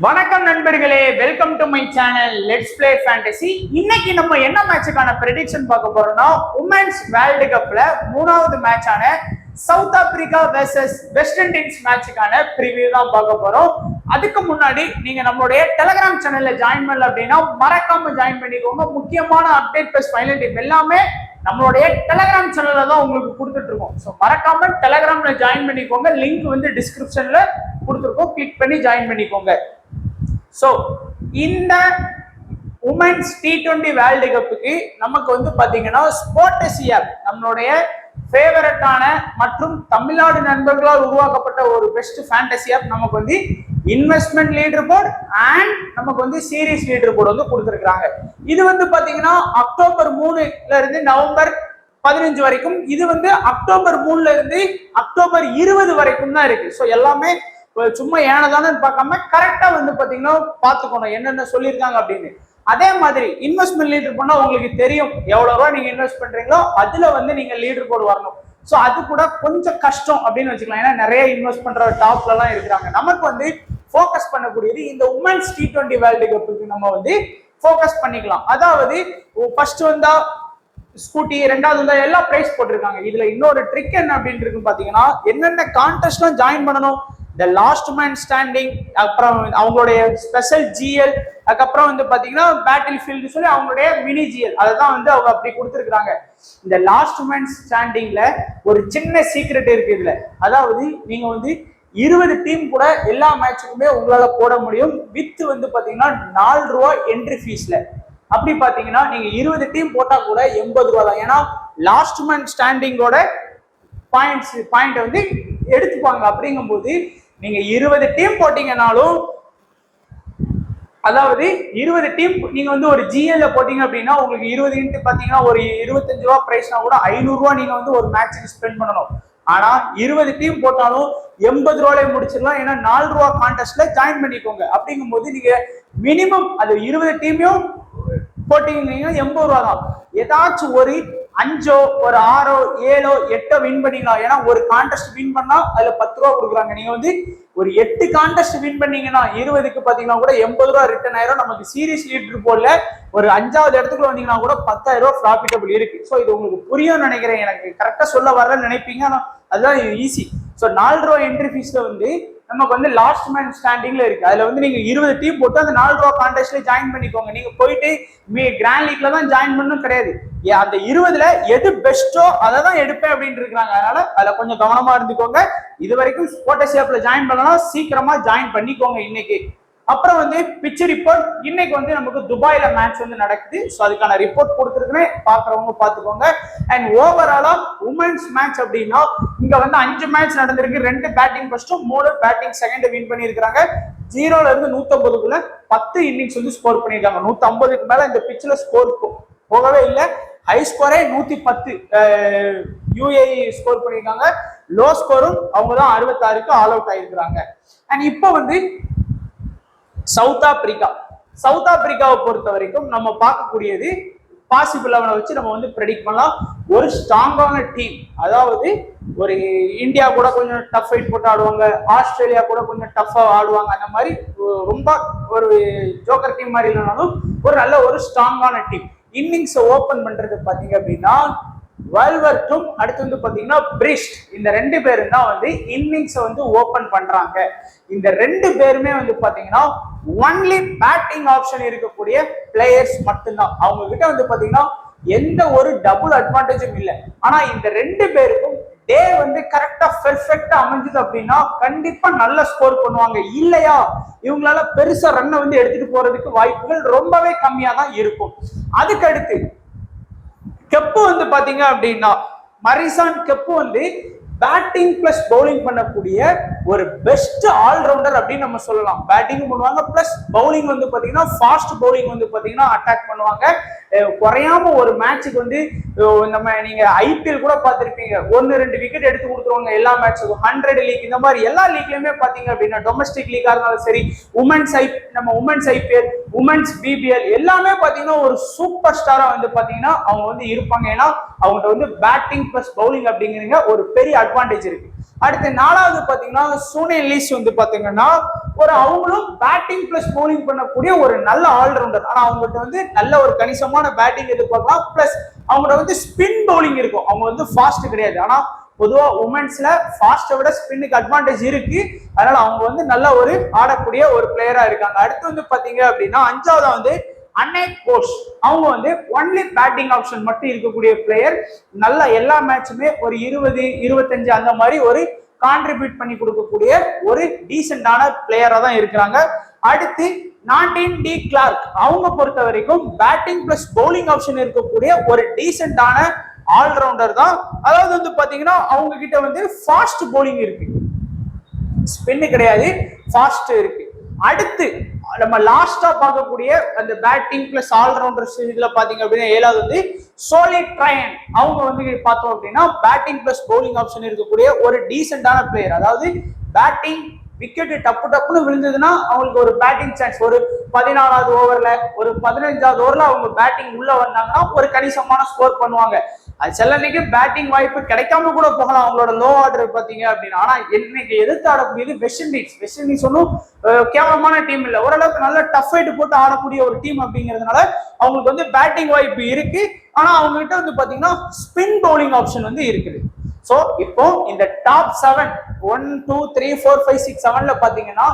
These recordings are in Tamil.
வணக்கம் நண்பர்களே, welcome to my channel let's play fantasy. இன்னைக்கு நம்ம என்ன மேட்சுக்கான ப்ரெடிக்ஷன் பார்க்க போறோம்னா, உமன்ஸ் வேர்ல்டு கப்ல மூணாவது மேட்சான South Africa versus West Indies மேட்சுக்கான ப்ரிவியூ தான் பார்க்க போறோம். அதுக்கு முன்னாடி நீங்க நம்மளுடைய டெலிகிராம் சேனல்ல ஜாயின் பண்ணல அப்படின்னா மறக்காம ஜாயின் பண்ணிக்கோங்க. முக்கியமான அப்டேட் பிளஸ் ஃபைனல் டிப் எல்லாமே நம்மளுடைய டெலிகிராம் சேனல்ல தான் உங்களுக்கு கொடுத்துட்டு இருக்கோம். ஸோ மறக்காம டெலிகிராம்ல ஜாயின் பண்ணிக்கோங்க. லிங்க் வந்து டிஸ்கிரிப்ஷன்ல கொடுத்துருக்கோம், கிளிக் பண்ணி ஜாயின் பண்ணிக்கோங்க. ஸோ இந்த உமன்ஸ் T20 வேர்ல்டு கப்புக்கு நமக்கு வந்து பாத்தீங்கன்னா ஸ்போர்டசி ஆப் நம்மளுடைய ஃபேவரட்டான மற்றும் தமிழ்நாடு நண்பர்களால் உருவாக்கப்பட்ட ஒரு பெஸ்ட் ஃபேண்டசி ஆப் நமக்கு வந்து இன்வெஸ்ட்மெண்ட் லீடர் போர்டு அண்ட் நமக்கு வந்து சீரீஸ் லீடர் போர்டு வந்து கொடுத்துருக்காங்க. இது வந்து பாத்தீங்கன்னா அக்டோபர் 3ல இருந்து நவம்பர் 15 வரைக்கும், இது வந்து அக்டோபர் 3ல இருந்து அக்டோபர் 20 வரைக்கும் தான் இருக்கு. ஸோ எல்லாமே சும்மா ஏனதானு பார்க்காம கரெக்டா வந்து பாத்தீங்கன்னா பாத்துக்கணும் என்னென்ன சொல்லியிருக்காங்க அப்படின்னு. அதே மாதிரி இன்வெஸ்ட்மெண்ட் லீடர் பண்ணா உங்களுக்கு தெரியும் எவ்வளவு ரூபாய் நீங்க இன்வெஸ்ட் பண்றீங்களோ அதுல வந்து நீங்க லீடர் போர்டு வரணும். ஸோ அது கூட கொஞ்சம் கஷ்டம் அப்படின்னு வச்சுக்கலாம், ஏன்னா நிறைய இன்வெஸ்ட் பண்ற டாப்ல எல்லாம் இருக்கிறாங்க. நமக்கு வந்து ஃபோக்கஸ் பண்ணக்கூடியது இந்த உமன்ஸ் T20 வேர்ல்டு கப்புக்கு நம்ம வந்து ஃபோக்கஸ் பண்ணிக்கலாம். அதாவது ஃபர்ஸ்ட் வந்தா ஸ்கூட்டி, ரெண்டாவது வந்தா எல்லா பிரைஸ் போட்டிருக்காங்க. இதுல இன்னொரு ட்ரிக் என்ன அப்படின்னு இருக்கு பாத்தீங்கன்னா, என்னென்ன கான்டெஸ்ட்லாம் ஜாயின் பண்ணணும், த லாஸ்ட் மேன் ஸ்டாண்டிங், அப்புறம் அவங்களுடைய ஸ்பெஷல் ஜிஎல், அதுக்கப்புறம் வந்து பாத்தீங்கன்னா பேட்டில் ஃபீல்டு சொல்லி அவங்களுடைய மினி ஜிஎல், அதான் வந்து அவங்க அப்படி கொடுத்துருக்காங்க. இந்த லாஸ்ட் மேன் ஸ்டாண்டிங்ல ஒரு சின்ன சீக்ரெட் இருக்கு இதுல. அதாவது நீங்க வந்து 20 டீம் கூட எல்லா மேட்சுக்குமே உங்களால போட முடியும். வித் வந்து பாத்தீங்கன்னா 4 ரூபா என்ட்ரி ஃபீஸ்ல. அப்படி பாத்தீங்கன்னா நீங்க 20 டீம் போட்டா கூட 80 ரூபா தான். ஏன்னா லாஸ்ட் மேன் ஸ்டாண்டிங்கோட பாயிண்ட் வந்து எடுத்துப்பாங்க. அப்படிங்கும்போது நீங்க 20 டீம் போட்டீங்கன்னாலும், அதாவது 20 டீம் நீங்க வந்து ஒரு ஜிஎல்ல போட்டீங்க அப்படின்னா உங்களுக்கு 20 பாத்தீங்கன்னா ஒரு 25 ரூபா பிரைஸ்னா கூட 500 ரூபா நீங்க வந்து ஒரு மேட்சுக்கு ஸ்பெண்ட் பண்ணணும். ஆனா 20 டீம் போட்டாலும் 80 ரூபாயில முடிச்சிடலாம். ஏன்னா 4 ரூபா கான்டெஸ்ட்ல ஜாயின் பண்ணிக்கோங்க. அப்படிங்கும்போது நீங்க மினிமம் அது 20 டீமையும் போட்டீங்கன்னா 80 ரூபா தான். ஏதாச்சும் ஒரு 5 ஒரு 6 7 8 வின் பண்ணிக்கலாம். ஏன்னா ஒரு கான்டெஸ்ட் வின் பண்ணா அதுல 10 ரூபா கொடுக்குறாங்க. நீங்க வந்து ஒரு 8 கான்டெஸ்ட் வின் பண்ணீங்கன்னா 20க்கு பாத்தீங்கன்னா கூட 80 ரூபா ரிட்டர்ன் ஆயிரும். நமக்கு சீரீஸ் லீடர் போர்ட்ல ஒரு 5வது இடத்துக்கு வந்தீங்கன்னா கூட 10,000 ரூபா ப்ராஃபிட்டபிள் இருக்கு. ஸோ இது உங்களுக்கு புரியும் நினைக்கிறேன். எனக்கு கரெக்டா சொல்ல வரலன்னு நினைப்பீங்க, ஆனா அதுதான் ஈஸி. ஸோ 4 ரூபா என்ட்ரி ஃபீஸ்ல வந்து நமக்கு வந்து லாஸ்ட் மேன் ஸ்டாண்டிங்ல இருக்கு. அதுல வந்து நீங்க 20 டீம் போட்டு அந்த 4 ரூபா கான்டெஸ்ட்ல ஜாயின் பண்ணிக்கோங்க. நீங்க போயிட்டு கிராண்ட் லீக்ல தான் ஜாயின் பண்ணணும் கிடையாது. அந்த 20ல எது பெஸ்டோ அதை தான் எடுப்பேன் அப்படின்னு இருக்காங்க. அதனால அதுல கொஞ்சம் கவனமா இருந்துக்கோங்க. இது வரைக்கும் ஸ்போர்டஸ் ஆப்ல ஜாயின் பண்ணலாம், சீக்கிரமா ஜாயின் பண்ணிக்கோங்க இன்னைக்கு. அப்புறம் வந்து பிச் ரிப்போர்ட், இன்னைக்கு வந்து நமக்கு துபாயில மேட்ச் வந்து நடக்குது. ஸோ அதுக்கான ரிப்போர்ட் கொடுத்துருக்குன்னு பாக்குறவங்க பாத்துக்கோங்க. அண்ட் ஓவராலா உமன்ஸ் மேட்ச் அப்படின்னா இங்க வந்து 5 மேட்ச் நடந்திருக்கு. 2 பேட்டிங் ஃபர்ஸ்டும் 3 பேட்டிங் செகண்ட் வின் பண்ணியிருக்காங்க. 0ல இருந்து 150க்குள்ள 10 இன்னிங்ஸ் வந்து ஸ்கோர் பண்ணியிருக்காங்க. 150க்கு மேல இந்த பிச்சில் ஸ்கோர் போகவே இல்லை. ஹை ஸ்கோரே 110 UAE ஸ்கோர் பண்ணியிருக்காங்க. லோ ஸ்கோரும் அவங்க தான் 66க்கு ஆல் அவுட் ஆயிருக்கிறாங்க. அண்ட் இப்போ வந்து சவுத் ஆப்பிரிக்காவை பொறுத்த வரைக்கும் நம்ம பார்க்கக்கூடியது பாசிபிள் லெவலை வச்சு நம்ம வந்து ப்ரெடிக்ட் பண்ணலாம். ஒரு ஸ்ட்ராங்கான டீம், அதாவது ஒரு இந்தியா கூட கொஞ்சம் டஃப் ஃபைட் போட்டு ஆடுவாங்க, ஆஸ்திரேலியா கூட கொஞ்சம் டஃபா ஆடுவாங்க. அந்த மாதிரி ரொம்ப ஒரு ஜோக்கர் டீம் மாதிரி இல்லைனாலும் ஒரு நல்ல ஒரு ஸ்ட்ராங்கான டீம். இன்னிங்ஸ் ஓபன் பண்றது பாத்தீங்க அப்படின்னா வல்வர்ட்டும் அடுத்து வந்து பாத்தீங்கன்னா பிரிஸ்ட், இந்த 2 பேரும் தான் வந்து இன்னிங்ஸ் வந்து ஓபன் பண்றாங்க. இந்த 2 பேருமே வந்து பாத்தீங்கன்னா ஒன்லி பேட்டிங் ஆப்ஷன் இருக்கக்கூடிய பிளேயர்ஸ் மட்டும்தான். அவங்க கிட்ட வந்து பாத்தீங்கன்னா எந்த ஒரு டபுள் அட்வான்டேஜும் இல்லை. ஆனா இந்த 2 பேருக்கும் டே வந்து கரெக்டா பெர்ஃபெக்டா அமைஞ்சது அப்படின்னா கண்டிப்பா நல்ல ஸ்கோர் பண்ணுவாங்க. இல்லையா இவங்களால பெருசா ரன்னை வந்து எடுத்துட்டு போறதுக்கு வாய்ப்புகள் ரொம்பவே கம்மியா தான் இருக்கும். அதுக்கு அடுத்து கெப்பு வந்து பாத்தீங்க அப்படின்னா மரிசான் கெப்பு வந்து பேட்டிங் பிளஸ் பவுலிங் பண்ணக்கூடிய ஒரு பெஸ்ட் ஆல்ரவுண்டர் அப்படின்னு நம்ம சொல்லலாம். பேட்டிங் பண்ணுவாங்க பிளஸ் பவுலிங் வந்து பாத்தீங்கன்னா ஃபாஸ்ட் பவுலிங் வந்து பாத்தீங்கன்னா அட்டாக் பண்ணுவாங்க. குறையாம ஒரு மேட்சுக்கு வந்து நம்ம நீங்க ஐபிஎல் கூட பார்த்திருப்பீங்க, 1-2 விக்கெட் எடுத்து கொடுத்துருவாங்க எல்லா மேட்சுக்கும். 100 லீக் இந்த மாதிரி எல்லா லீக்லயுமே பாத்தீங்க அப்படின்னா டொமஸ்டிக் லீக்கா இருந்தாலும் சரி, உமன்ஸ் ஐபிஎல், உமன்ஸ் பிபிஎல் எல்லாமே பாத்தீங்கன்னா ஒரு சூப்பர் ஸ்டாரா வந்து பாத்தீங்கன்னா அவங்க வந்து இருப்பாங்க. ஏன்னா அவங்கள்ட்ட வந்து பேட்டிங் பிளஸ் பவுலிங் அப்படிங்கிறீங்க ஒரு பெரிய அட்வான்டேஜ் இருக்கு. அடுத்து நாலாவது பாத்தீங்கன்னா சூனேலிஸ் வந்து பாத்தீங்கன்னா ஒரு அவங்களும் பேட்டிங் பிளஸ் பவுலிங் பண்ணக்கூடிய ஒரு நல்ல ஆல்ரவுண்டர். ஆனா அவங்ககிட்ட வந்து நல்ல ஒரு கணிசமான பேட்டிங் எதிர்பார்க்கலாம், பிளஸ் அவங்கள்ட்ட வந்து ஸ்பின் பவுலிங் இருக்கும். அவங்க வந்து ஃபாஸ்ட் கிடையாது, ஆனா பொதுவா உமன்ஸ்ல ஃபாஸ்ட்டை விட ஸ்பின்னுக்கு அட்வான்டேஜ் இருக்கு. அதனால அவங்க வந்து நல்ல ஒரு ஆடக்கூடிய ஒரு பிளேயரா இருக்காங்க. அடுத்து வந்து பாத்தீங்க அப்படின்னா அஞ்சாவது வந்து அனேக் கோஷ். அவங்க வந்து ஒன்லி பேட்டிங் ஆப்ஷன் மட்டும் இருக்கக்கூடிய பிளேயர். நல்ல எல்லா மேட்சுமே ஒரு 20 25 அந்த மாதிரி ஒரு கான்ட்ரிபியூட் பண்ணி கொடுக்கக்கூடிய ஒரு டீசென்டான பிளேயரா தான் இருக்கிறாங்க. அடுத்து நாட்டின் டி கிளார்க். அவங்க பொறுத்த வரைக்கும் பேட்டிங் பிளஸ் பவுலிங் ஆப்ஷன் இருக்கக்கூடிய ஒரு டீசென்டான ஆல்ரவுண்டர் தான். அதாவது வந்து பாத்தீங்கன்னா அவங்க கிட்ட வந்து ஃபாஸ்ட் பவுலிங் இருக்கு, ஸ்பின் கிடையாது, ஃபாஸ்ட் இருக்கு. அடுத்து நம்ம லாஸ்டா பார்க்கக்கூடிய அந்த பேட்டிங் பிளஸ் ஆல்ரவுண்டர்ஸ் இதுல பாத்தீங்க அப்படின்னா ஏழாவது வந்து சோலி ட்ரையன். அவங்க வந்து பார்த்தோம் அப்படின்னா பேட்டிங் பிளஸ் பவுலிங் ஆப்ஷன் இருக்கக்கூடிய ஒரு டீசென்டான பிளேயர். அதாவது பேட்டிங் விக்கெட் டப்பு டப்புன்னு விழுந்ததுன்னா அவங்களுக்கு ஒரு பேட்டிங் சான்ஸ், ஒரு 14வது ஓவர்ல ஒரு 15வது ஓவர்ல அவங்க பேட்டிங் உள்ள வந்தாங்கன்னா ஒரு கணிசமான ஸ்கோர் பண்ணுவாங்க. அது சில அன்னைக்கு பேட்டிங் வாய்ப்பு கிடைக்காம கூட போகலாம் அவங்களோட லோ ஆர்டர் பாத்தீங்க அப்படின்னா. ஆனா இன்னைக்கு எதிர்த்து ஆடக்கூடியது வெஸ்ட் இண்டீஸ். வெஸ்ட் இண்டீஸ் ஒன்றும் கேவலமான டீம் இல்லை, ஓரளவுக்கு நல்ல டஃப் ஃபைட் போட்டு ஆடக்கூடிய ஒரு டீம் அப்படிங்கிறதுனால அவங்களுக்கு வந்து பேட்டிங் வாய்ப்பு இருக்கு. ஆனா அவங்க கிட்ட வந்து பாத்தீங்கன்னா ஸ்பின் பவுலிங் ஆப்ஷன் வந்து இருக்குது. சோ இப்போ இந்த டாப் 7 1 2 3 4 5 6 7ல பாத்தீங்கன்னா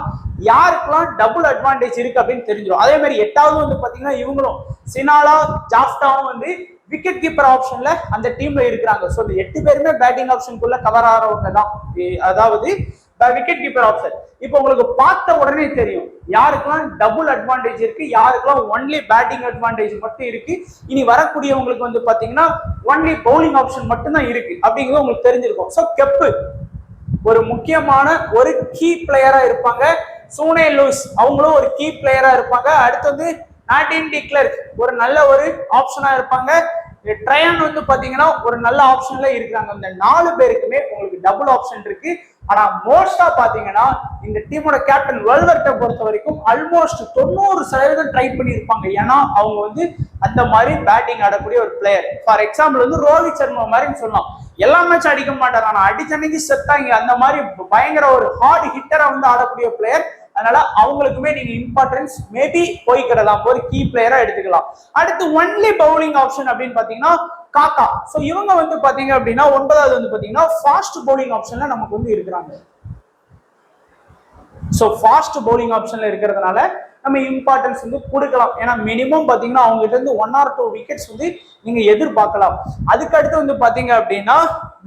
யாருக்கெல்லாம் டபுள் அட்வான்டேஜ் இருக்கு அப்படின்னு தெரிஞ்சிடும். அதே மாதிரி எட்டாவது வந்து பாத்தீங்கன்னா இவங்களும் சினாலா ஜாஃப்டாவும் வந்து விக்கெட் கீப்பர் ஆப்ஷன்ல அந்த டீம்ல இருக்கிறாங்க. சோ இந்த 8 பேருமே பேட்டிங் ஆப்ஷனுக்குள்ள கவர் ஆகிறவங்க தான், அதாவது விக்கெட் கீப்பர் ஆப்ஷன். இப்போ உங்களுக்கு பார்த்த உடனே தெரியும் யாருக்கெல்லாம் டபுள் அட்வான்டேஜ் இருக்கு, யாருக்கெல்லாம் ஒன்லி பேட்டிங் அட்வான்டேஜ் மட்டும் இருக்கு. இனி வரக்கூடியவங்களுக்கு வந்து பாத்தீங்கன்னா ஒன்லி பவுலிங் ஆப்ஷன் மட்டும் தான் இருக்கு அப்படிங்கிறது உங்களுக்கு தெரிஞ்சிருக்கும். சோ கெப்பு ஒரு முக்கியமான ஒரு கீ பிளேயரா இருப்பாங்க. சூனே லூயிஸ் அவங்களும் ஒரு கீ பிளேயரா இருப்பாங்க. அடுத்து வந்து நாட்டின் டி கிளார்க் ஒரு நல்ல ஒரு ஆப்ஷனா இருப்பாங்க. ட்ரையன் வந்து பாத்தீங்கன்னா ஒரு நல்ல ஆப்ஷன்ல இருக்காங்க. இந்த 4 பேருக்குமே உங்களுக்கு டபுள் ஆப்ஷன் இருக்கு. ஆனா மோஸ்டா பாத்தீங்கன்னா இந்த டீமோட கேப்டன் வெல்வர்ட்டை பொறுத்த வரைக்கும் ஆல்மோஸ்ட் 90% ட்ரை பண்ணியிருப்பாங்க. ஏன்னா அவங்க வந்து அந்த மாதிரி பேட்டிங் ஆடக்கூடிய ஒரு பிளேயர். ஃபார் எக்ஸாம்பிள் வந்து ரோஹித் சர்மா மாதிரி சொல்லலாம். எல்லா மேட்ச் அடிக்க மாட்டாங்க, ஆனா அடிச்சன்னைக்கு செத்தாங்க. அந்த மாதிரி பயங்கர ஒரு ஹார்ட் ஹிட்டரா வந்து ஆடக்கூடிய பிளேயர். அதனால அவங்களுக்குமே நீங்க இம்பார்ட்டன்ஸ் மேபி போய்க்கிடலாம், ஒரு கீ பிளேயரா எடுத்துக்கலாம். அடுத்து ஒன்லி பவுலிங் ஆப்ஷன் அப்படின்னு பாத்தீங்கன்னா காக்கா. சோ இவங்க வந்து பாத்தீங்க அப்படின்னா 9வது வந்து பாத்தீங்கன்னா ஃபாஸ்ட் பவுலிங் ஆப்ஷன்ல நமக்கு வந்து இருக்கிறாங்க. சோ ஃபாஸ்ட் பவுலிங் ஆப்ஷன்ல இருக்கிறதுனால நம்ம இம்பார்ட்டன்ஸ் வந்து கொடுக்கலாம். ஏன்னா மினிமம் பாத்தீங்கன்னா அவங்க கிட்ட இருந்து 1 or 2 விக்கெட்ஸ் வந்து நீங்க எதிர்பார்க்கலாம். அதுக்கு அடுத்து வந்து பாத்தீங்க அப்படின்னா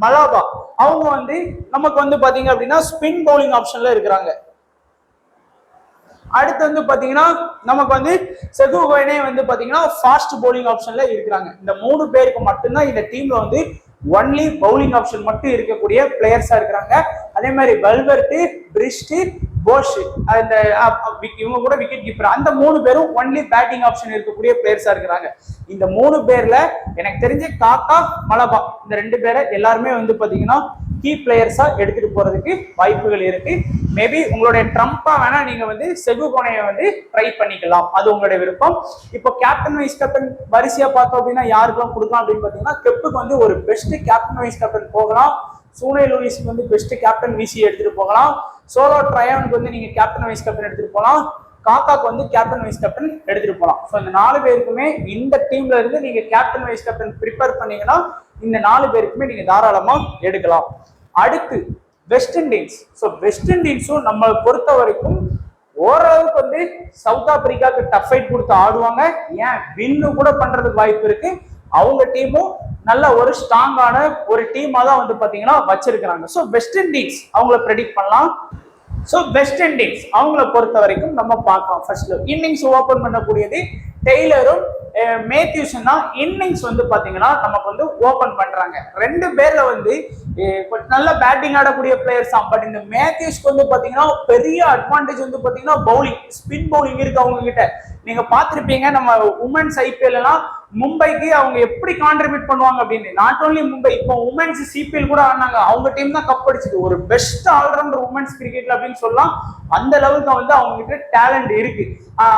மலாபா. அவங்க வந்து நமக்கு வந்து பாத்தீங்க அப்படின்னா ஸ்பின் பவுலிங் ஆப்ஷன்ல இருக்கிறாங்க. அடுத்து வந்து பாத்தீங்கன்னா நமக்கு வந்து செகு கோயனே வந்து பாத்தீங்கன்னா ஃபாஸ்ட் பவுலிங் ஆப்ஷன்ல இருக்கிறாங்க. இந்த 3 பேருக்கு மட்டும்தான் இந்த டீம்ல வந்து ஒன்லி பவுலிங் ஆப்ஷன் மட்டும் இருக்கக்கூடிய பிளேயர்ஸா இருக்கிறாங்க. அதே மாதிரி வெல்வர்ட், பிரிஸ்ட், போஷ் அந்த இவங்க கூட விக்கெட் கீப்பர், அந்த 3 பேரும் ஒன்லி பேட்டிங் ஆப்ஷன் இருக்கக்கூடிய பிளேயர்ஸா இருக்கிறாங்க. இந்த 3 பேர்ல எனக்கு தெரிஞ்ச காக்கா, மலபா இந்த 2 பேரை எல்லாருமே வந்து பாத்தீங்கன்னா கீ பிளேயர்ஸா எடுத்துட்டு போறதுக்கு வாய்ப்புகள் இருக்கு. மேபி உங்களுடைய ட்ரம்பா வேணா நீங்க வந்து செகு கோனையை வந்து ட்ரை பண்ணிக்கலாம், அது உங்களுடைய விருப்பம். இப்போ கேப்டன் வைஸ் கேப்டன் வரிசையா பார்த்தோம் அப்படின்னா யாருக்கெல்லாம் கொடுக்கலாம் அப்படின்னு பாத்தீங்கன்னா கெப்புக்கு வந்து ஒரு பெஸ்ட் கேப்டன் வைஸ் கேப்டன் போகலாம். சூனே லூயிஸ்க்கு வந்து பெஸ்ட் கேப்டன் விசி எடுத்துட்டு போகலாம். சோலோ ட்ரையானுக்கு வந்து நீங்க கேப்டன் வைஸ் கேப்டன் எடுத்துட்டு போகலாம். காக்காக்கு வந்து கேப்டன் வைஸ் கேப்டன் எடுத்துட்டு போகலாம். ஸோ இந்த 4 பேருக்குமே இந்த டீம்ல இருந்து நீங்க கேப்டன் வைஸ் கேப்டன் ப்ரிப்பேர் பண்ணீங்கன்னா இந்த 4 பேருக்குமே நீங்க தாராளமா எடுக்கலாம். அடுத்து வெஸ்ட் இண்டீஸ். ஸோ வெஸ்ட் இண்டீஸும் நம்ம பொறுத்த வரைக்கும் ஓரளவுக்கு வந்து சவுத் ஆப்பிரிக்காவுக்கு டஃப் ஃபைட் கொடுத்து ஆடுவாங்க. ஏன் வின்னு கூட பண்றதுக்கு வாய்ப்பு இருக்கு. அவங்க டீமும் நல்ல ஒரு ஸ்ட்ராங்கான ஒரு டீமா தான் வந்து பாத்தீங்கன்னா வச்சிருக்கிறாங்க. ஸோ வெஸ்ட் இண்டீஸ் அவங்கள ப்ரெடிக்ட் பண்ணலாம். ஸோ வெஸ்ட் இண்டீஸ் அவங்கள பொறுத்த வரைக்கும் நம்ம பார்க்கலாம். ஃபர்ஸ்ட் இன்னிங்ஸ் ஓபன் பண்ணக்கூடியது டெய்லரும் மேத்யூஸும் தான். இன்னிங்ஸ் வந்து பாத்தீங்கன்னா நமக்கு வந்து ஓபன் பண்றாங்க. 2 பேர்ல வந்து நல்ல பேட்டிங் ஆடக்கூடிய பிளேயர்ஸ் தான். பட் இந்த மேத்யூஸ்க்கு வந்து பாத்தீங்கன்னா பெரிய அட்வான்டேஜ் வந்து பாத்தீங்கன்னா பவுலிங், ஸ்பின் பவுலிங் இருக்கு அவங்க கிட்ட. நீங்க பாத்திருப்பீங்க நம்ம உமன்ஸ் ஐபிஎல் எல்லாம் மும்பைக்கு அவங்க எப்படி கான்ட்ரிபியூட் பண்ணுவாங்க அப்படின்னு. நாட் ஓன்லி மும்பை, இப்போ உமன்ஸ் சிபிஎல் கூட ஆனாங்க, அவங்க டீம் தான் கப் அடிச்சது. ஒரு பெஸ்ட் ஆல்ரவுண்டர் உமன்ஸ் கிரிக்கெட்ல அப்படின்னு சொல்லலாம். அந்த லெவலுக்கு வந்து அவங்க கிட்ட டேலண்ட் இருக்கு.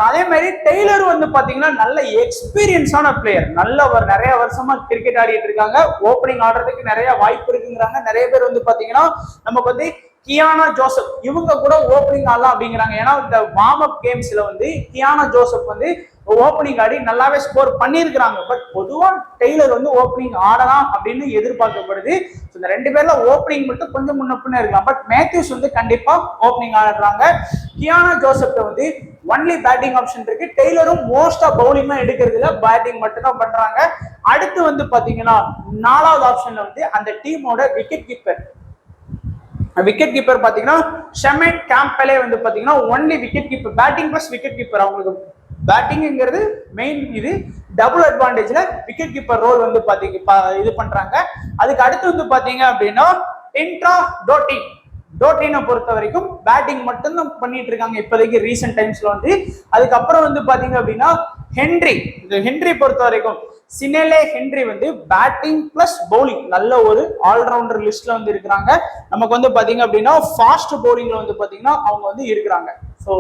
அதே மாதிரி டெய்லர் வந்து பாத்தீங்கன்னா நல்ல எக்ஸ்பீரியன்ஸான பிளேயர், நல்ல ஒரு நிறைய வருஷமா கிரிக்கெட் ஆடிட்டு இருக்காங்க. ஓப்பனிங் ஆடுறதுக்கு நிறைய வாய்ப்பு இருக்குங்கிறாங்க. நிறைய பேர் வந்து பாத்தீங்கன்னா நமக்கு வந்து கியானா ஜோசப் இவங்க கூட ஓப்பனிங் ஆடலாம் அப்படிங்கிறாங்க. ஏன்னா இந்த வார்ம் அப் கேம்ஸ்ல வந்து கியானா ஜோசப் வந்து ஓப்பனிங் ஆடி நல்லாவே ஸ்கோர் பண்ணியிருக்கிறாங்க. பட் பொதுவா டெய்லர் வந்து ஓப்பனிங் ஆடலாம் அப்படின்னு எதிர்பார்க்கப்படுது. இந்த ரெண்டு பேர்ல ஓப்பனிங் மட்டும் கொஞ்சம் முன்ன பின்ன இருக்கலாம். பட் மேத்யூஸ் வந்து கண்டிப்பா ஓப்பனிங் ஆடுறாங்க. கியானா ஜோசப்ட வந்து ஒன்லி பேட்டிங் ஆப்ஷன் இருக்கு. டெய்லரும் மோஸ்டா பவுலிங் தான் எடுக்கிறது இல்ல, பேட்டிங் மட்டும் தான் பண்றாங்க. அடுத்து வந்து பாத்தீங்கன்னா 4வது ஆப்ஷன்ல வந்து அந்த டீமோட விக்கெட் கீப்பர் பாத்தீங்கன்னா ஷெமேன் கேம்பெலே வந்து பாத்தீங்கன்னா only wicket keeper, batting plus wicket keeper. அவங்களுக்கு பேட்டிங்கிறது மெயின், இது டபுள் அட்வான்டேஜ்ல விக்கெட் கீப்பர் ரோல் வந்து இது பண்றாங்க. அதுக்கு அடுத்து வந்து பாத்தீங்க அப்படின்னா இன்ட்ரா டோட்டினை பொறுத்த வரைக்கும் பேட்டிங் மட்டும் தான் பண்ணிட்டு இருக்காங்க இப்போதைக்கு ரீசெண்ட் டைம்ஸ்ல வந்து. அதுக்கப்புறம் வந்து பாத்தீங்க அப்படின்னா ஹென்றி பொறுத்த வரைக்கும் சினேலே ஹென்றி வந்து பேட்டிங் பிளஸ் பவுலிங் நல்ல ஒரு ஆல்ரவுண்டர் லிஸ்ட்ல வந்து இருக்கிறாங்க. நமக்கு வந்து பாத்தீங்க அப்படின்னா ஃபாஸ்ட் பவுலிங்ல வந்து பாத்தீங்கன்னா அவங்க வந்து இருக்கிறாங்க. ஸோ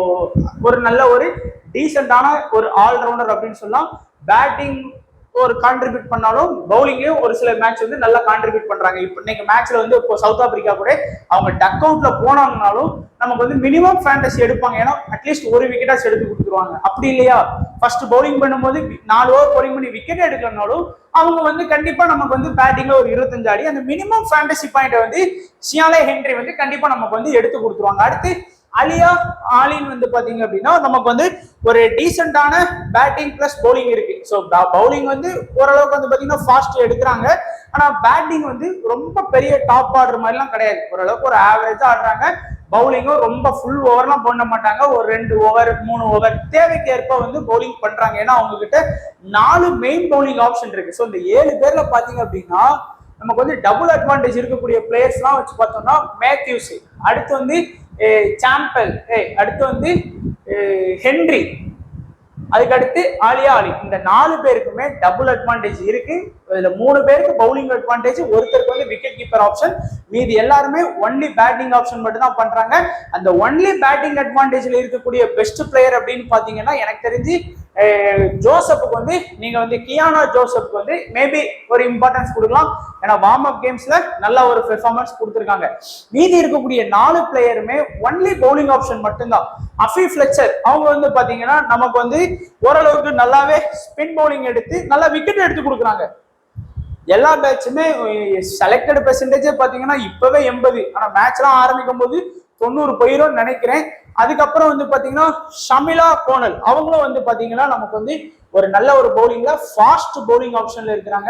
ஒரு நல்ல ஒரு டீசென்டான ஒரு ஆல்ரவுண்டர் அப்படின்னு சொல்லலாம். பேட்டிங் ஒரு கான்ட்ரிபியூட் பண்ணாலும் பவுலிங்லயும் ஒரு சில மேட்ச் வந்து நல்லா கான்ட்ரிபியூட் பண்றாங்க. இப்போ இன்னைக்கு மேட்ச்ல வந்து இப்போ சவுத் ஆப்பிரிக்கா கூட அவங்க டக் அவுட்ல போனாங்கனாலும் நமக்கு வந்து மினிமம் ஃபேண்டசி எடுப்பாங்க. ஏன்னா அட்லீஸ்ட் ஒரு விக்கெட்டாச்சு எடுத்து கொடுத்துருவாங்க. அப்படி இல்லையா, ஃபர்ஸ்ட் பவுலிங் பண்ணும்போது 4 ஓவர் பவுலிங் பண்ணி விக்கெட் எடுக்கலனாலும் அவங்க வந்து கண்டிப்பா நமக்கு வந்து பேட்டிங்ல ஒரு 25 ஆடி அந்த மினிமம் ஃபேண்டசி பாயிண்ட்டை வந்து சியாலே ஹென்றி வந்து கண்டிப்பா நமக்கு வந்து எடுத்து கொடுத்துருவாங்க. அடுத்து ஆலின் வந்து பாத்தீங்க அப்படின்னா நமக்கு வந்து ஒரு டீசென்டான பேட்டிங் பிளஸ் பவுலிங் இருக்கு. ஸோ பவுலிங் வந்து ஓரளவுக்கு வந்து பாத்தீங்கன்னா ஃபாஸ்ட் எடுக்கிறாங்க. ஆனா பேட்டிங் வந்து ரொம்ப பெரிய டாப் ஆடுற மாதிரிலாம் கிடையாது, ஓரளவுக்கு ஒரு ஆவரேஜா ஆடுறாங்க. பவுலிங்கும் ரொம்ப ஃபுல் ஓவர்லாம் பண்ண மாட்டாங்க, ஒரு 2 ஓவர் 3 ஓவர் தேவைக்கு ஏற்ப வந்து பவுலிங் பண்றாங்க. ஏன்னா அவங்க கிட்ட 4 மெயின் பவுலிங் ஆப்ஷன் இருக்கு. ஸோ இந்த 7 பேர்ல பாத்தீங்க அப்படின்னா நமக்கு வந்து டபுள் அட்வான்டேஜ் இருக்கக்கூடிய பிளேயர்ஸ்லாம் வச்சு பார்த்தோம்னா மேத்யூஸ், அடுத்து வந்து சாம்பல், அடுத்து வந்து ஹென்றி, அதுக்கடுத்து ஆலி, இந்த 4 பேருக்குமே டபுள் அட்வான்டேஜ் இருக்கு. இதுல 3 பேருக்கு பவுலிங் அட்வான்டேஜ், ஒருத்தருக்கு வந்து விக்கெட் கீப்பர் ஆப்ஷன், மீதி எல்லாருமே ஒன்லி பேட்டிங் ஆப்ஷன் மட்டும் தான் பண்றாங்க. அந்த ஒன்லி பேட்டிங் அட்வான்டேஜ்ல இருக்கக்கூடிய பெஸ்ட் பிளேயர் அப்படின்னு பாத்தீங்கன்னா எனக்கு தெரிஞ்சு ஜோசப்புக்கு வந்து நீங்க வந்து கியானா ஜோசப்புக்கு வந்து மேபி ஒரு இம்பார்ட்டன்ஸ் கொடுக்கலாம். ஏன்னா வார்ம் அப் கேம்ஸ்ல நல்ல ஒரு பெர்ஃபார்மன்ஸ் கொடுத்துருக்காங்க. மீதி இருக்கக்கூடிய 4 பிளேயருமே ஒன்லி பவுலிங் ஆப்ஷன் மட்டும்தான். அஃபி ஃபிளெச்சர் அவங்க வந்து பாத்தீங்கன்னா நமக்கு வந்து ஓரளவுக்கு நல்லாவே ஸ்பின் பவுலிங் எடுத்து நல்லா விக்கெட் எடுத்து கொடுக்குறாங்க. எல்லா மேட்சுமே செலக்டட் பெர்சன்டேஜே பாத்தீங்கன்னா இப்பவே 80, ஆனா மேட்ச் எல்லாம் ஆரம்பிக்கும் போது 90 போயிரும் நினைக்கிறேன். அதுக்கப்புறம் வந்து பாத்தீங்கன்னா ஷமிலா கோனல் அவங்களும் வந்து பாத்தீங்கன்னா நமக்கு வந்து ஒரு நல்ல ஒரு பவுலிங்ல ஃபாஸ்ட் பவுலிங் ஆப்ஷன்ல இருக்கிறாங்க.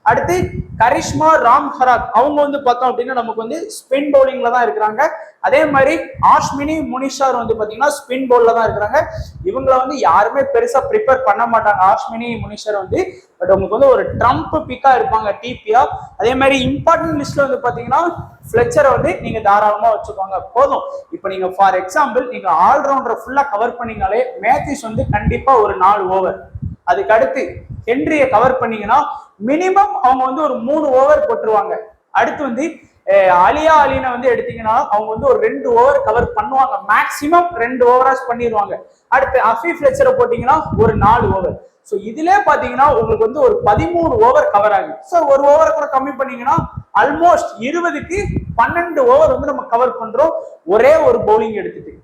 அடுத்து கரிஷ்மா ராம்ஹராக் அவங்க வந்து பார்த்தோம் அப்படின்னா நமக்கு வந்து ஸ்பின் பவுலிங்ல தான் இருக்கிறாங்க. அதே மாதிரி ஆஷ்மினி முனிஷார் வந்து பாத்தீங்கன்னா ஸ்பின் பவுல்ல தான் இருக்கிறாங்க. இவங்கள வந்து யாருமே பெருசா ப்ரிப்பேர் பண்ண மாட்டாங்க ஆஷ்மினி முனிஷார் வந்து. பட் உங்களுக்கு வந்து ஒரு ட்ரம்ப் பிக்கா இருப்பாங்க டிபியா. அதே மாதிரி இம்பார்ட்டன்ட் லிஸ்ட்ல வந்து பாத்தீங்கன்னா ஃபிளெச்சரை வந்து நீங்க தாராளமா வச்சுக்கோங்க போதும். இப்போ நீங்க ஃபார் எக்ஸாம்பிள் நீங்க ஆல்ரவுண்டர் ஃபுல்லா கவர் பண்ணீங்கனாலே மேத்யூஸ் வந்து கண்டிப்பா ஒரு 4 ஓவர், அதுக்கு அடுத்து ஹென்ரிய கவர் பண்ணீங்கன்னா மினிமம் அவங்க வந்து ஒரு 3 ஓவர் போட்டுருவாங்க. அடுத்து வந்து அலினை வந்து எடுத்தீங்கன்னா அவங்க வந்து ஒரு 2 ஓவர் கவர் பண்ணுவாங்க, மேக்சிமம் 2 ஓவராஸ் பண்ணிடுவாங்க. அடுத்து அஃபி ஃபிளெச்சரை போட்டீங்கன்னா ஒரு 4 ஓவர். ஸோ இதுல பாத்தீங்கன்னா உங்களுக்கு வந்து ஒரு 13 ஓவர் கவர் ஆகும். ஸோ ஒரு ஓவரை கூட கம்மி பண்ணீங்கன்னா ஆல்மோஸ்ட் 20க்கு 12 ஓவர் வந்து நம்ம கவர் பண்றோம் ஒரே ஒரு பவுலிங் எடுத்துட்டு.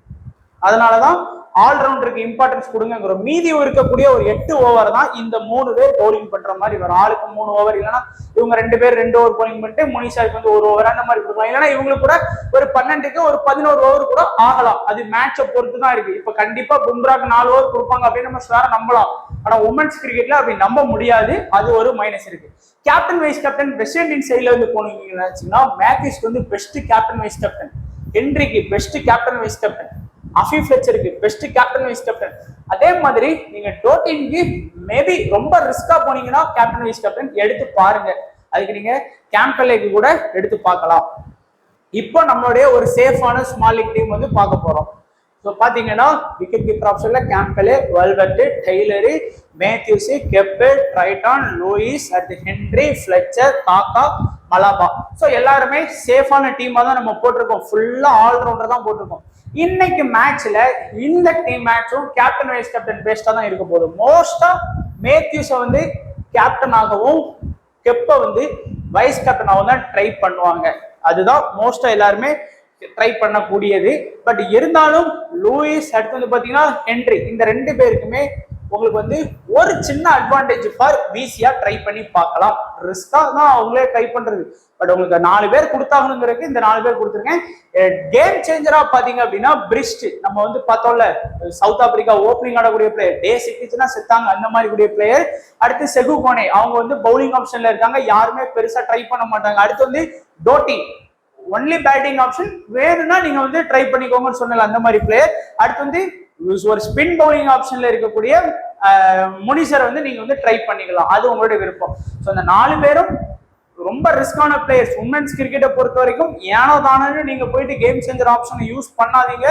அதனாலதான் ஆல்ரவுண்டருக்கு இம்பார்ட்டன்ஸ் கொடுங்க. மீதி இருக்கக்கூடிய ஒரு 8 ஓவர் தான் இந்த 3 பேர் பவுலிங் பண்ற மாதிரி வரும். ஆளுக்கு 3 ஓவர், இல்லைன்னா இவங்க 2 பேர் 2 ஓவர் பவுலிங் பண்ணிட்டு முனிஷாவுக்கு வந்து 1 ஓவர் அந்த மாதிரி கொடுக்கலாம். இல்லைன்னா இவங்களுக்கு கூட ஒரு 12க்கு ஒரு 11 ஓவர் கூட ஆகலாம். அது மேட்சை பொறுத்து தான் இருக்கு. இப்ப கண்டிப்பா பும்ராக்கு 4 ஓவர் கொடுப்பாங்க அப்படின்னு நம்ம ஷுவரா நம்பலாம். ஆனா உமன்ஸ் கிரிக்கெட்ல அப்படி நம்ப முடியாது, அது ஒரு மைனஸ் இருக்கு. Captain vice captain West Indies சைட்ல வந்து போனீங்கன்னா மேத்யூஸ்க்கு வந்து பெஸ்ட் கேப்டன் வைஸ் கேப்டன், ஹென்ரிக்கு best captain vice captain, Afy ஃபிளெச்சருக்கு பெஸ்ட் கேப்டன் வைஸ் கேப்டன். அதே மாதிரி நீங்க டோட்டின்க்கு மேபி ரொம்ப ரிஸ்கா போனீங்கன்னா கேப்டன் வைஸ் கேப்டன் எடுத்து பாருங்க. அதுக்கு நீங்க கேம்பெல்லேக்கு கூட எடுத்து பார்க்கலாம். இப்போ நம்மளுடைய ஒரு சேஃபான ஸ்மால் லீக் டீம் வந்து பார்க்க போறோம். ஸோ பாத்தீங்கன்னா விக்கெட் கீப்பர் ஆப்ஷன்ல Campbell, velvet, tailor, Matthews, கெப்பு, ட்ரைட்டான், Lewis, அடுத்து ஹென்ரி, ஃபிளெச்சர், காக்கா, மலாபா. ஸோ எல்லாருமே சேஃபான டீமா தான் நம்ம போட்டிருக்கோம். ஃபுல்லா ஆல்ரவுண்டர் தான் போட்டிருக்கோம். இன்னைக்கு மேட்ச்ல இந்த டீம் மேட்சும் கேப்டன் வைஸ் கேப்டன் பேஸ்டா தான் இருக்க போகுது. மோஸ்டா மேத்யூஸை வந்து கேப்டனாகவும் கெப்பை வந்து வைஸ் கேப்டனாகவும் தான் ட்ரை பண்ணுவாங்க. அதுதான் மோஸ்டா எல்லாருமே ட்ரை பண்ணக்கூடியது. பட் இருந்தாலும் லூயிஸ் அடுத்து வந்து பாத்தீங்கன்னா ஹென்ரி, இந்த 2 பேருக்குமே உங்களுக்கு வந்து ஒரு சின்ன அட்வான்டேஜ் ஃபார் பிசியா ட்ரை பண்ணி பார்க்கலாம். ரிஸ்கா தான் அவங்களே ட்ரை பண்றது. பட் உங்களுக்கு 4 பேர் கொடுத்தாங்கிறதுக்கு இந்த 4 பேர் கொடுத்துருக்கேன். கேம் சேஞ்சரா பாத்தீங்க அப்படின்னா பிரிஸ்ட், நம்ம வந்து பார்த்தோம்ல சவுத் ஆப்பிரிக்கா ஓப்பனிங் ஆடக்கூடிய பிளேயர், டே சிக்கிச்சுன்னா செத்தாங்க அந்த மாதிரி கூடிய பிளேயர். அடுத்து செகு கோனே, அவங்க வந்து பவுலிங் ஆப்ஷன்ல இருக்காங்க, யாருமே பெருசா ட்ரை பண்ண மாட்டாங்க. அடுத்து வந்து டோட்டி, ஒன்லி பேட்டிங் ஆப்ஷன், வேணும்னா நீங்க வந்து ட்ரை பண்ணிக்கோங்கன்னு சொன்னல அந்த மாதிரி பிளேயர். அடுத்து வந்து ஒரு ஸ்பின் பவுலிங் ஆப்ஷன்ல இருக்கக்கூடிய முனிசரை வந்து நீங்க வந்து ட்ரை பண்ணிக்கலாம், அது உங்களுடைய விருப்பம். ஸோ அந்த 4 பேரும் ரொம்ப ரிஸ்கான பிளேயர்ஸ். உமன்ஸ் கிரிக்கெட்டை பொறுத்த வரைக்கும் ஏனோ தானே நீங்க போயிட்டு கேம் சேஞ்சர் ஆப்ஷனை யூஸ் பண்ணாதீங்க,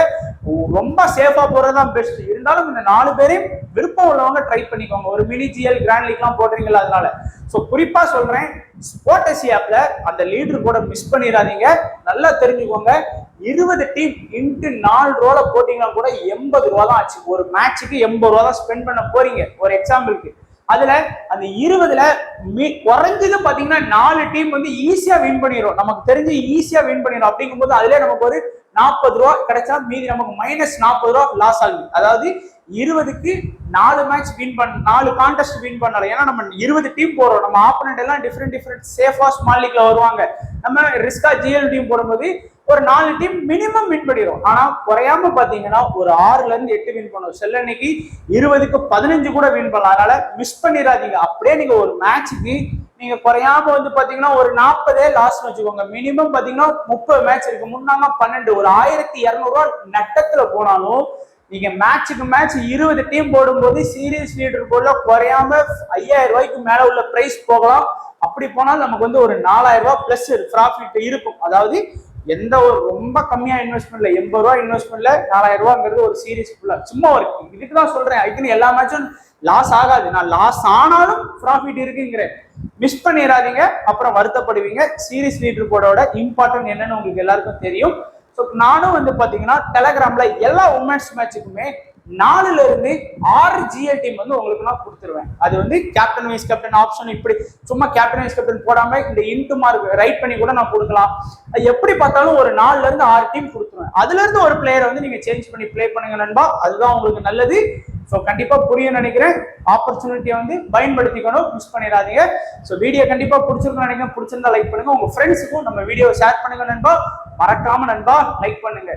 ரொம்ப சேஃபா போறதுதான் பெஸ்ட். இருந்தாலும் இந்த 4 பேரையும் விருப்பம் உள்ளவங்க ட்ரை பண்ணிக்கோங்க. ஒரு மினி ஜிஎல் கிராண்ட் லீக்லாம் போடுறீங்களா அதனால. ஸோ குறிப்பா சொல்றேன், ஸ்போர்டசி ஆப்ல அந்த லீடர் கூட மிஸ் பண்ணிடாதீங்க. நல்லா தெரிஞ்சுக்கோங்க, 20 டீம் இன்ட்டு 4 ரோல போட்டீங்கன்னா கூட 80 ரூபா தான் ஆச்சு. ஒரு மேட்சுக்கு 80 ரூபா தான் ஸ்பெண்ட் பண்ண போறீங்க ஒரு எக்ஸாம்பிளுக்கு. அதுல அந்த 20ல குறைஞ்சது பாத்தீங்கன்னா 4 டீம் வந்து ஈஸியா வின் பண்ணிடும், நமக்கு தெரிஞ்சு ஈஸியா வின் பண்ணிடும். அப்படிங்கும்போது அதுல நமக்கு ஒரு 40 ரூபா கிடைச்சா மீதி நமக்கு -40 ரூபா லாஸ் ஆகுது. அதாவது 20க்கு 4 மேட்ச் வின் பண்ண 4 கான்டெஸ்ட் வின் பண்ணலாம். ஏன்னா நம்ம 20 டீம் போறோம், நம்ம ஆப்போனன்ட் எல்லாம் டிஃப்ரெண்ட் சேஃபா ஸ்மால் லீக்ல வருவாங்க. நம்ம ரிஸ்கா ஜிஎல் டீம் போடும்போது ஒரு 4 டீம் மினிமம் வின் பண்ணிடும். ஆனா குறையாம பாத்தீங்கன்னா ஒரு 6ல இருந்து 8 வின் பண்ணுவோம். சில அன்னைக்கு 20க்கு 15 கூட வின் பண்ணலாம். அதனால மிஸ் பண்ணிடாதீங்க. அப்படியே நீங்க ஒரு மேட்சுக்கு நீங்க குறையாம வந்து பாத்தீங்கன்னா ஒரு 40 லாஸ்ட் வச்சுக்கோங்க. மினிமம் பாத்தீங்கன்னா 30 மேட்ச் இருக்கு, முன்னாங்க 12, ஒரு 1200 ரூபா நட்டத்துல போனாலும் நீங்க மேட்சுக்கு மேட்ச் 20 டீம் போடும்போது சீரியஸ் லீடர் போர்ட்ல குறையாம 5000 ரூபாய்க்கு மேல உள்ள பிரைஸ் போகலாம். அப்படி போனால் நமக்கு வந்து ஒரு 4000 ரூபாய் பிளஸ் ப்ராஃபிட் இருக்கும். அதாவது எந்த ஒரு ரொம்ப கம்மியா இன்வெஸ்ட்மெண்ட்ல 80 ரூபாய் இன்வெஸ்ட்மெண்ட்ல 4000 ரூபாங்கிறது ஒரு சீரீஸ் ஃபுல்லா சும்மா இருக்கு. இதுக்கு தான் சொல்றேன், அதுக்குன்னு எல்லா மேட்சும் லாஸ் ஆகாது. நான் லாஸ் ஆனாலும் ப்ராஃபிட் இருக்குங்கிறேன். மிஸ் பண்ணிடாதீங்க, அப்புறம் வருத்தப்படுவீங்க. சீரீஸ் லீடர் போர்டோட இம்பார்ட்டன்ட் என்னன்னு உங்களுக்கு எல்லாருக்கும் தெரியும். ஸோ நானும் வந்து பாத்தீங்கன்னா டெலகிராம்ல எல்லா உமன்ஸ் மேட்சுக்குமே 4ல இருந்து 6 ஜிஎல் டீம் வந்து உங்களுக்கு நான் கொடுத்துருவேன். அது வந்து கேப்டன் வைஸ் கேப்டன் ஆப்ஷன், இப்படி சும்மா கேப்டன் வைஸ் கேப்டன் போடாம இந்த இன்டு மார்க் ரைட் பண்ணி கூட நான் கொடுக்கலாம். எப்படி பார்த்தாலும் ஒரு 4ல இருந்து 6 டீம் கொடுத்துருவேன். அதுல இருந்து ஒரு பிளேயரை வந்து நீங்க சேஞ்ச் பண்ணி பிளே பண்ணுங்க நண்பா, அதுதான் உங்களுக்கு நல்லது. ஸோ கண்டிப்பா புரியும் நினைக்கிறேன். ஆப்பர்ச்சுனிட்டியை வந்து பயன்படுத்திக்கணும், மிஸ் பண்ணிடாதீங்க. ஸோ வீடியோ கண்டிப்பா பிடிச்சிருக்கணும் நினைக்கிறேன். பிடிச்சிருந்தா லைக் பண்ணுங்க, உங்க ஃப்ரெண்ட்ஸுக்கும் நம்ம வீடியோவை ஷேர் பண்ணுங்க நண்பா. மறக்காம நண்பா லைக் பண்ணுங்க.